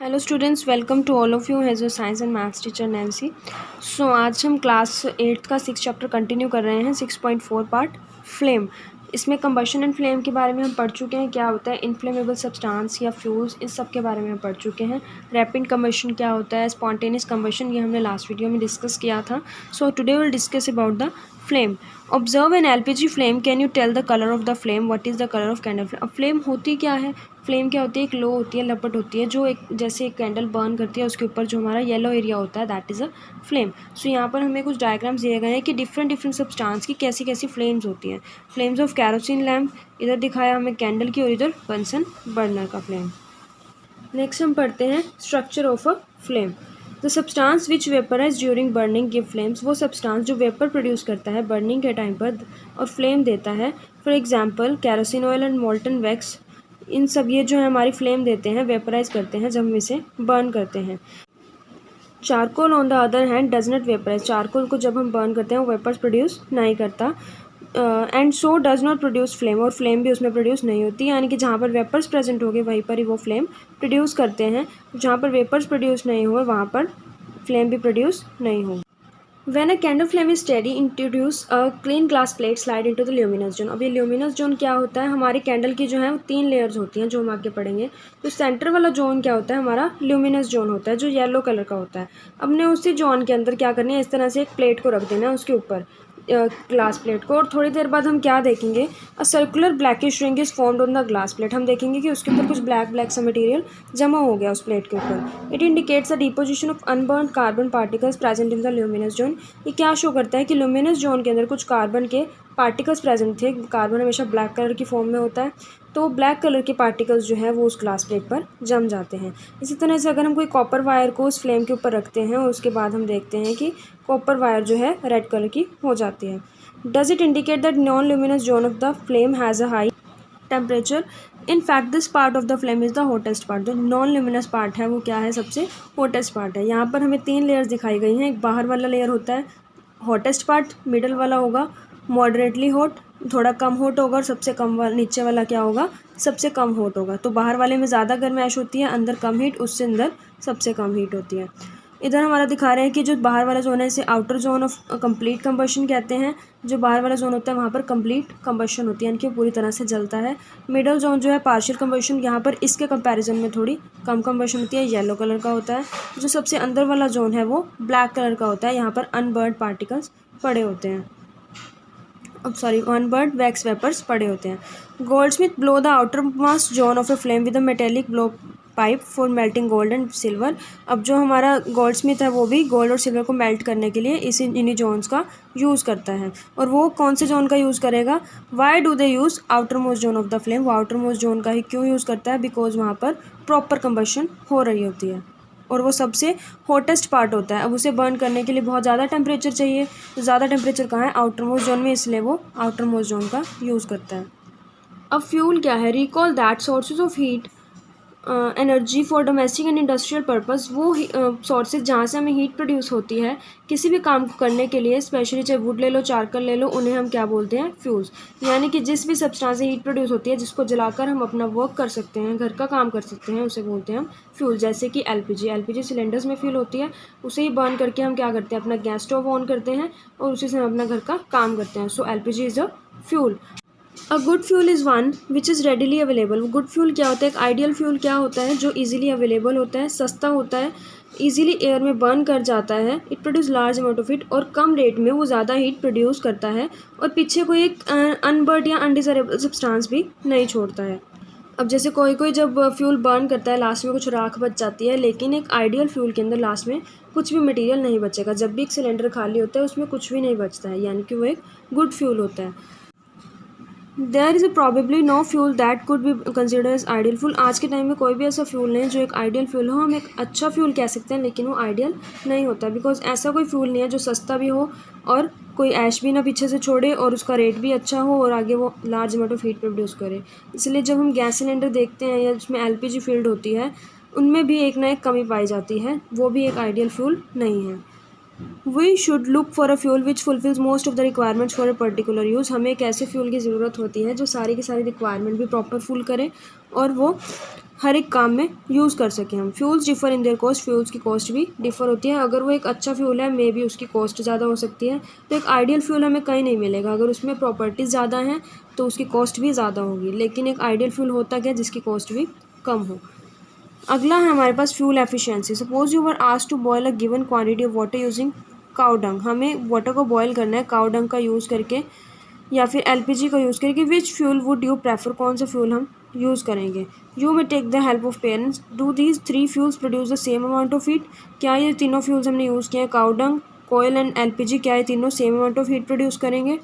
Hello students, welcome to all of you as your science and maths teacher Nancy. So आज हम class 8 का 6 chapter continue कर रहे हैं। 6.4 पार्ट फ्लेम। इसमें कंबशन एंड फ्लेम के बारे में हम पढ़ चुके हैं, क्या होता है इनफ्लेमेबल सब्सटेंस या फ्यूल्स, इस सब के बारे में हम पढ़ चुके हैं। रैपिड कंबशन क्या होता है, स्पॉन्टेनियस कंबशन, ये हमने लास्ट वीडियो में डिस्कस किया था। So today will discuss about the flame. Observe an LPG flame, can you tell the colour of the flame, what is the colour of candle flame. अब flame होती क्या है, flame क्या होती है, एक लो होती है, लपट होती है, जो एक जैसे एक कैंडल बर्न करती है उसके ऊपर जो हमारा येलो एरिया होता है दैट इज़ अ फ्लेम। सो यहाँ पर हमें कुछ डायग्राम्स दिए गए हैं कि डिफरेंट डिफरेंट सब्सटेंस की कैसी कैसी फ्लेम्स होती हैं। फ्लेम्स ऑफ कैरोसिन लैम्प, इधर दिखाया हमें कैंडल की, और इधर बंसन बर्नर का फ्लेम। नेक्स्ट हम पढ़ते हैं structure of a flame. The substance which vaporise during burning give flames, वो सब्सटेंस जो वेपर प्रोड्यूस करता है बर्निंग के टाइम पर और फ्लेम देता है। For example kerosene oil and molten wax, इन सब ये जो है हमारी फ्लेम देते हैं, वेपराइज करते हैं जब हम इसे बर्न करते हैं। Charcoal on the other hand does not vaporise, charcoal को जब हम बर्न करते हैं वो वेपर्स प्रोड्यूस नहीं करता। And so does not produce flame, और फ्लेम भी उसमें प्रोड्यूस नहीं होती, यानी कि जहाँ पर वेपर्स प्रेजेंट हो गए वहीं पर ही वो फ्लेम प्रोड्यूस करते हैं। जहाँ पर वेपर्स प्रोड्यूस नहीं हुए वहाँ पर फ्लेम भी प्रोड्यूस नहीं होगी। When a candle flame is steady, introduce a clean glass plate, slide into the luminous zone। अब ये luminous zone क्या होता है, हमारी कैंडल की जो है वो 3 लेयर्स होती हैं जो हम आगे पढ़ेंगे। तो सेंटर वाला जोन क्या होता है, हमारा ल्यूमिनस जोन होता है जो येलो कलर का होता है। अब ने उसी जोन के अंदर क्या करना है, इस तरह से एक प्लेट को रख देना है उसके ऊपर, ग्लास प्लेट को, और थोड़ी देर बाद हम क्या देखेंगे, a circular blackish ring is formed on the glass plate. हम देखेंगे कि उसके ऊपर कुछ ब्लैक ब्लैक सा मटेरियल जमा हो गया उस प्लेट के ऊपर। It indicates the deposition of unburn carbon particles present in the luminous zone. ये क्या शो करता है कि ल्यूमिनस जोन के अंदर कुछ कार्बन के पार्टिकल्स प्रेजेंट थे। कार्बन हमेशा ब्लैक कलर की फॉर्म में होता है, तो ब्लैक कलर के पार्टिकल्स जो है वो उस ग्लास प्लेट पर जम जाते हैं। इसी तरह से अगर हम कोई कॉपर वायर को उस फ्लेम के ऊपर रखते हैं और उसके बाद हम देखते हैं कि कॉपर वायर जो है रेड कलर की हो जाती है। Does it indicate that non luminous zone of the flame has a high temperature. In fact this part of the flame is the hottest part. जो नॉन ल्यूमिनस पार्ट है वो क्या है, सबसे हॉटेस्ट पार्ट है। यहाँ पर हमें 3 लेयर्स दिखाई गई हैं। एक बाहर वाला लेयर होता है हॉटेस्ट पार्ट, मिडल वाला होगा मॉडरेटली हॉट, थोड़ा कम हॉट होगा, और सबसे कम वाला नीचे वाला क्या होगा, सबसे कम हॉट होगा। तो बाहर वाले में ज़्यादा गर्माइश होती है, अंदर कम हीट, उससे अंदर सबसे कम हीट होती है। इधर हमारा दिखा रहे हैं कि जो बाहर वाला जोन है इसे outer zone of complete combustion कहते हैं। जो बाहर वाला जोन होता है वहाँ पर कंप्लीट कंबशन होती है, यानी कि पूरी तरह से जलता है। मिडल जोन जो है पार्शियल कंबशन, यहाँ पर इसके कंपैरिजन में थोड़ी कम कंबशन होती है, येलो कलर का होता है। जो सबसे अंदर वाला जोन है वो ब्लैक कलर का होता है, यहाँ पर अनबर्न पार्टिकल्स पड़े होते हैं, अनबर्न वैक्स वेपर्स पड़े होते हैं। Goldsmith blow the outer most zone of a flame with a metallic blow pipe for melting gold and silver. अब जो हमारा गोल्डस्मिथ है वो भी गोल्ड और सिल्वर को मेल्ट करने के लिए इन्हीं जोन्स का यूज़ करता है। और वो कौन से जोन का यूज़ करेगा, why do they use outer most zone of the flame, वो आउटर मोस्ट जोन का ही क्यों यूज़ करता है, बिकॉज वहाँ पर प्रॉपर कंबशन हो रही होती है और वो सबसे हॉटेस्ट पार्ट होता है। अब उसे बर्न करने के लिए बहुत ज़्यादा टेम्परेचर चाहिए, तो ज़्यादा टेम्परेचर कहाँ है, आउटर मोस्ट जोन में, इसलिए वो आउटर मोस्ट जोन का यूज़ करता है। अब फ्यूल क्या है, recall that sources of heat energy for domestic and industrial purpose, वो सोर्सेज जहाँ से हमें हीट प्रोड्यूस होती है किसी भी काम को करने के लिए, स्पेशली चाहे वुड ले लो, चारकोल ले लो, उन्हें हम क्या बोलते हैं, फ्यूल्स। यानी कि जिस भी सब्सटेंस से हीट प्रोड्यूस होती है जिसको जलाकर हम अपना वर्क कर सकते हैं, घर का काम कर सकते हैं, उसे बोलते हैं हम फ्यूल। जैसे कि एलपीजी सिलेंडर्स में फ्यूल होती है, उसे ही बर्न करके हम क्या करते हैं, अपना गैस स्टोव ऑन करते हैं और उसी से हम अपना घर का काम करते हैं। So LPG is a fuel. A good fuel is one which is readily available. Good fuel क्या होता है, एक आइडियल फ्यूल क्या होता है, जो इजीली अवेलेबल होता है, सस्ता होता है, इजीली एयर में बर्न कर जाता है, it produce large amount of heat, और कम रेट में वो ज़्यादा हीट प्रोड्यूस करता है, और पीछे कोई एक अनबर्न या अनडिज़ायरेबल सब्सटेंस भी नहीं छोड़ता है। अब जैसे कोई कोई जब फ्यूल बर्न करता है लास्ट में कुछ राख बच जाती है, लेकिन एक आइडियल फ्यूल के अंदर लास्ट में कुछ भी मटेरियल नहीं बचेगा। जब भी एक सिलेंडर खाली होता है उसमें कुछ भी नहीं बचता है, यानी कि वो एक गुड फ्यूल होता है। There is probably no fuel that could be consider as ideal fuel. आज के टाइम में कोई भी ऐसा फ्यूल नहीं है जो एक आइडियल फ्यूल हो। हम एक अच्छा फ्यूल कह सकते हैं लेकिन वो आइडियल नहीं होता, बिकॉज ऐसा कोई फ्यूल नहीं है जो सस्ता भी हो और कोई ऐश भी ना पीछे से छोड़े और उसका रेट भी अच्छा हो और आगे वो large amount of heat produce करे। इसलिए जब हम गैस सिलेंडर देखते हैं या जिसमें एलपीजी फील्ड होती है, उनमें भी एक ना एक कमी पाई जाती है, वो भी एक आइडियल फ्यूल नहीं है। We should look for a fuel which fulfils most of the requirements for a particular use. हमें एक ऐसे फ्यूल की ज़रूरत होती है जो सारी की सारी रिक्वायरमेंट भी प्रॉपर फुल करे और वो हर एक काम में यूज़ कर सकें हम। Fuels differ in their cost, fuels की कॉस्ट भी डिफर होती है। अगर वो एक अच्छा फ्यूल है मे बी उसकी कॉस्ट ज़्यादा हो सकती है। तो एक आइडियल फ्यूल हमें कहीं नहीं मिलेगा, अगर उसमें प्रॉपर्टीज़ ज़्यादा हैं तो उसकी कॉस्ट भी ज़्यादा होगी। लेकिन एक आइडियल फ्यूल होता क्या जिसकी कॉस्ट भी कम हो। अगला है हमारे पास fuel efficiency. Suppose you were asked to boil a given quantity of water using cow dung. हमें वाटर को बॉयल करना है काउ डंग का यूज़ करके या फिर एलपीजी का यूज़ करके। Which fuel would you prefer, कौन सा फ्यूल हम यूज़ करेंगे। You may take the help of parents. Do these 3 fuels produce the same amount of heat. क्या ये तीनों फ्यूल्स हमने यूज़ किए हैं cow dung, coal and LPG, क्या ये तीनों same amount of heat produce करेंगे।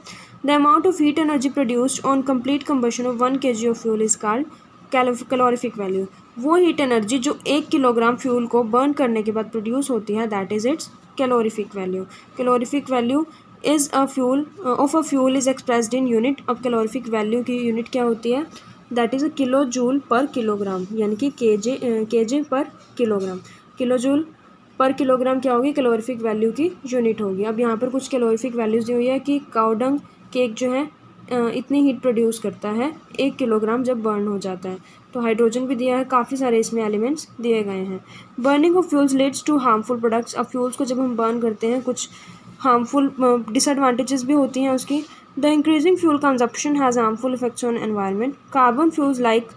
The amount of heat energy produced on complete combustion of 1 kg of fuel is called calorific value. वो हीट एनर्जी जो 1 kilogram fuel को burn करने के बाद प्रोड्यूस होती है that is it's calorific value. Calorific value is a fuel of a fuel is expressed in unit. अब calorific value की यूनिट क्या होती है, that is a kilo joule पर किलोग्राम, यानी कि केजे पर किलोग्राम। किलो जूल पर किलोग्राम क्या होगी, कैलोरीफिक वैल्यू की यूनिट होगी। अब यहाँ पर कुछ कैलोरीफिक वैल्यूज़ दी हुई है कि काउडंग केक जो है इतनी हीट प्रोड्यूस करता है 1 किलोग्राम जब बर्न हो जाता है। तो हाइड्रोजन भी दिया है, काफ़ी सारे इसमें एलिमेंट्स दिए गए हैं। Burning of fuels leads to harmful products. अब फ्यूल्स को जब हम बर्न करते हैं कुछ हार्मफुल डिसएडवांटेजेस भी होती हैं उसकी। The increasing fuel consumption has harmful effects on environment. Carbon fuels like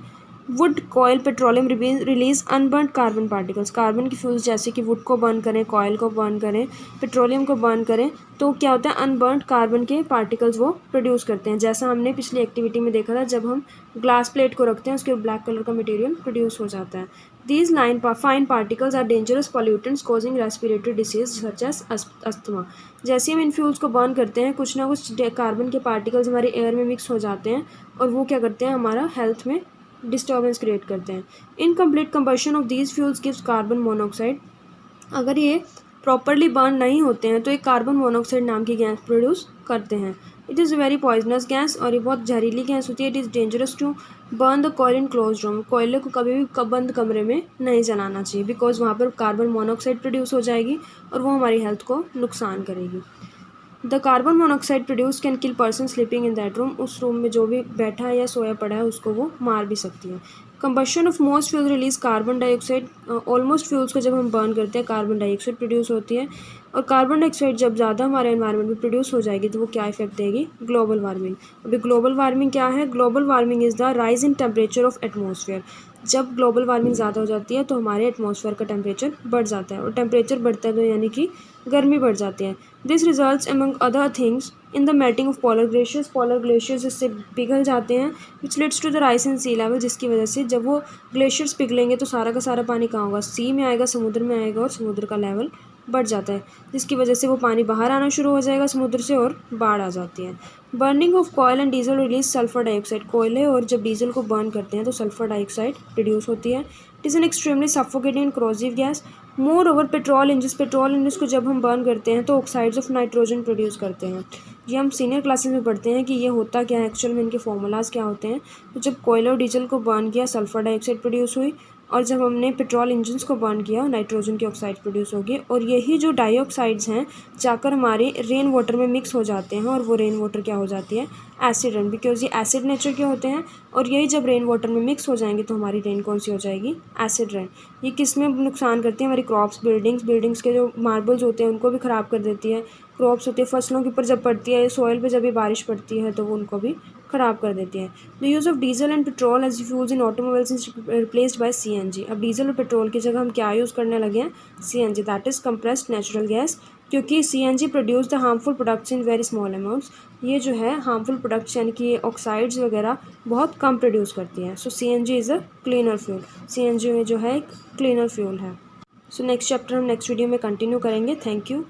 would, coil, petroleum release unburn carbon particles. Carbon की फ्यूल्स जैसे कि वुड को बर्न करें, कॉयल को बर्न करें, पेट्रोलियम को बर्न करें तो क्या होता है, अनबर्न कार्बन के पार्टिकल्स वो प्रोड्यूस करते हैं। जैसा हमने पिछली एक्टिविटी में देखा था, जब हम ग्लास प्लेट को रखते हैं उसके ब्लैक कलर का मटेरियल प्रोड्यूस हो जाता है। These fine particles are dangerous pollutants causing respiratory disease such as asthma. जैसे हम इन फ्यूल्स को बर्न करते हैं कुछ ना कुछ कार्बन के पार्टिकल्स हमारे एयर में मिक्स हो जाते हैं और वो क्या करते हैं, हमारा हेल्थ में डिस्टर्बेंस क्रिएट करते हैं। Incomplete combustion of these fuels gives carbon monoxide. अगर ये प्रॉपरली बर्न नहीं होते हैं तो एक कार्बन मोनोऑक्साइड नाम की गैस प्रोड्यूस करते हैं। It is very poisonous gas और ये बहुत जहरीली गैस होती है। It is dangerous to burn the coal in close room. कोयले को कभी भी बंद कमरे में नहीं जलाना चाहिए बिकॉज वहाँ पर कार्बन मोनोऑक्साइड प्रोड्यूस हो जाएगी और वो हमारी हेल्थ को नुकसान करेगी। The carbon monoxide produce can kill person sleeping in that room. उस रूम में जो भी बैठा है या सोया पड़ा है उसको वो मार भी सकती है। Combustion of most fuel release carbon dioxide. Almost fuels को जब हम बर्न करते हैं कार्बन डाइऑक्साइड प्रोड्यूस होती है और कार्बन डाइऑक्साइड जब ज़्यादा हमारे एनवायरनमेंट में प्रोड्यूस हो जाएगी तो वो क्या इफेक्ट देगी, ग्लोबल वार्मिंग। अभी ग्लोबल वार्मिंग क्या है, global warming is the rise in temperature of atmosphere. जब ग्लोबल वार्मिंग ज़्यादा हो जाती है तो हमारे एटमॉस्फेयर का टेम्परेचर बढ़ जाता है और टेम्परेचर बढ़ता है तो यानी कि गर्मी बढ़ जाती है। This results among other things in the melting of polar glaciers. Polar glaciers इससे पिघल जाते हैं which leads to the rise in sea level, जिसकी वजह से जब वो ग्लेशियर्स पिघलेंगे तो सारा का सारा पानी कहाँ होगा, सी में आएगा, समुद्र में आएगा और समुद्र का लेवल बढ़ जाता है जिसकी वजह से वो पानी बाहर आना शुरू हो जाएगा समुद्र से और बाढ़ आ जाती है। Burning of coil and diesel release sulphur dioxide. कोयले और जब डीजल को बर्न करते हैं तो सल्फर डाइऑक्साइड प्रोड्यूस होती है। It is an extremely suffocating and corrosive gas. More over petrol engine को जब हम बर्न करते हैं तो ऑक्साइड्स ऑफ नाइट्रोजन प्रोड्यूस करते हैं। ये हम सीनियर क्लासेस में पढ़ते हैं कि ये होता क्या है, एक्चुअल में इनके फॉर्मूलाज क्या होते हैं। तो जब कोयले और डीजल को बर्न किया सल्फर डाइऑक्साइड प्रोड्यूस हुई और जब हमने पेट्रोल इंजन्स को बर्न किया नाइट्रोजन की ऑक्साइड प्रोड्यूस होगी और यही जो डाइऑक्साइड्स हैं जाकर हमारे रेन वाटर में मिक्स हो जाते हैं और वो रेन वाटर क्या हो जाती है, एसिड रेन, बिकॉज ये एसिड नेचर के होते हैं और यही जब रेन वाटर में मिक्स हो जाएंगे तो हमारी रेन कौन सी हो जाएगी, एसिड रेन। ये किस में नुकसान करती है, हमारी क्रॉप्स, बिल्डिंग्स के जो मार्बल्स होते हैं उनको भी ख़राब कर देती है। क्रॉप्स होती है फसलों के ऊपर जब पड़ती है, सॉइल पे जब भी बारिश पड़ती है तो वो उनको भी ख़राब कर देती है। The use of diesel and petrol as fuels in automobiles is replaced by CNG. अब डीजल और पेट्रोल की जगह हम क्या यूज़ करने लगे हैं, CNG, that is compressed natural gas, क्योंकि CNG produce the harmful products in very small amounts. ये जो है हार्मफुल प्रोडक्ट्स यानी कि ऑक्साइड्स वगैरह बहुत कम प्रोड्यूस करती है। So CNG is a cleaner fuel. CNG में जो है एक क्लीनर फ्यूल है। सो नेक्स्ट चैप्टर हम नेक्स्ट वीडियो में कंटिन्यू करेंगे। Thank you.